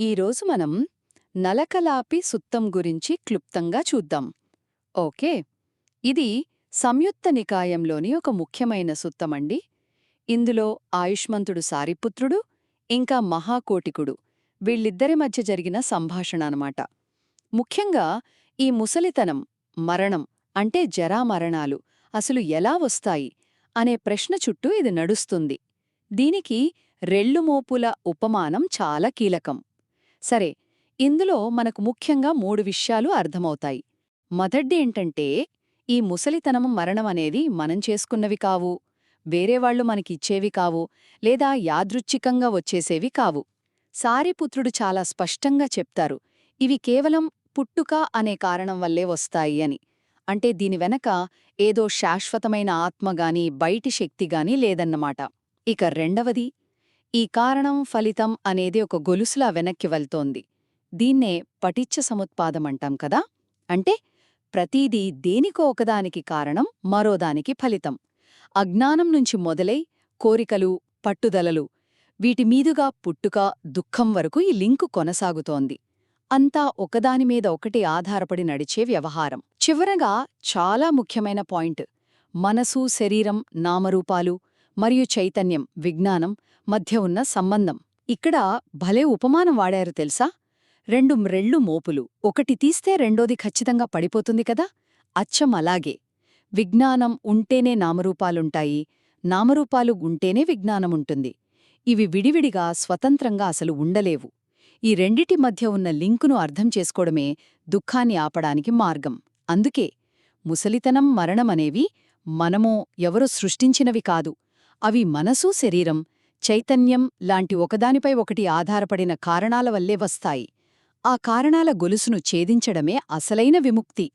ఈరోజు మనం నలకలాపి సుత్తం గురించి క్లుప్తంగా చూద్దాం. ఓకే. ఇది సంయుత్త నికాయంలోని ఒక ముఖ్యమైన సుత్తమండి. ఇందులో ఆయుష్మంతుడు సారిపుత్రుడు ఇంకా మహాకోటికుడు వీళ్ళిద్దరి మధ్య జరిగిన సంభాషణ అనమాట. ముఖ్యంగా ఈ ముసలితనం, మరణం అంటే జరామరణాలు అసలు ఎలా వస్తాయి అనే ప్రశ్న చుట్టూ ఇది నడుస్తుంది. దీనికి రెల్లుమోపుల ఉపమానం చాలా కీలకం. సరే, ఇందులో మనకు ముఖ్యంగా 3 విషయాలు అర్థమవుతాయి. మొదటిదేంటంటే, ఈ ముసలితనం మరణం అనేది మనం చేసుకున్నవి కావు, వేరేవాళ్లు మనకిచ్చేవి కావు, లేదా యాదృచ్ఛికంగా వచ్చేసేవి కావు. సారిపుత్రుడు చాలా స్పష్టంగా చెప్తారు, ఇవి కేవలం పుట్టుక అనే కారణం వల్లే వస్తాయి అని. అంటే దీని వెనక ఏదో శాశ్వతమైన ఆత్మగాని బయటి శక్తిగాని లేదన్నమాట. ఇక రెండవది, ఈ కారణం ఫలితం అనేది ఒక గొలుసులా వెనక్కి వెళ్తోంది. దీన్నే పటిచ్ఛ సముత్పాదమంటాం కదా. అంటే ప్రతీదీ దేనికో ఒకదానికి కారణం, మరోదానికి ఫలితం. అజ్ఞానం నుంచి మొదలై కోరికలు, పట్టుదలలు, వీటి మీదుగా పుట్టుక, దుఃఖం వరకు ఈ లింకు కొనసాగుతోంది. అంతా ఒకదానిమీద ఒకటి ఆధారపడి నడిచే వ్యవహారం. చివరగా చాలా ముఖ్యమైన పాయింట్, మనసు, శరీరం, నామరూపాలు మరియు చైతన్యం, విజ్ఞానం మధ్య ఉన్న సంబంధం. ఇక్కడ భలే ఉపమానం వాడారు తెలుసా. 2 మ్రెళ్ళు మోపులు, ఒకటి తీస్తే రెండోది ఖచ్చితంగా పడిపోతుంది కదా. అచ్చం అలాగే విజ్ఞానం ఉంటేనే నామరూపాలుంటాయి, నామరూపాలు ఉంటేనే విజ్ఞానముంటుంది. ఇవి విడివిడిగా స్వతంత్రంగా అసలు ఉండలేవు. ఈ రెండిటి మధ్య ఉన్న లింకును అర్థం చేసుకోవడమే దుఃఖాన్ని ఆపడానికి మార్గం. అందుకే ముసలితనం, మరణమనేవి మనమో ఎవరో సృష్టించినవి కాదు. అవి మనసు, శరీరం, చైతన్యం లాంటి ఒకదానిపై ఒకటి ఆధారపడిన కారణాల వల్లే వస్తాయి. ఆ కారణాల గొలుసును ఛేదించడమే అసలైన విముక్తి.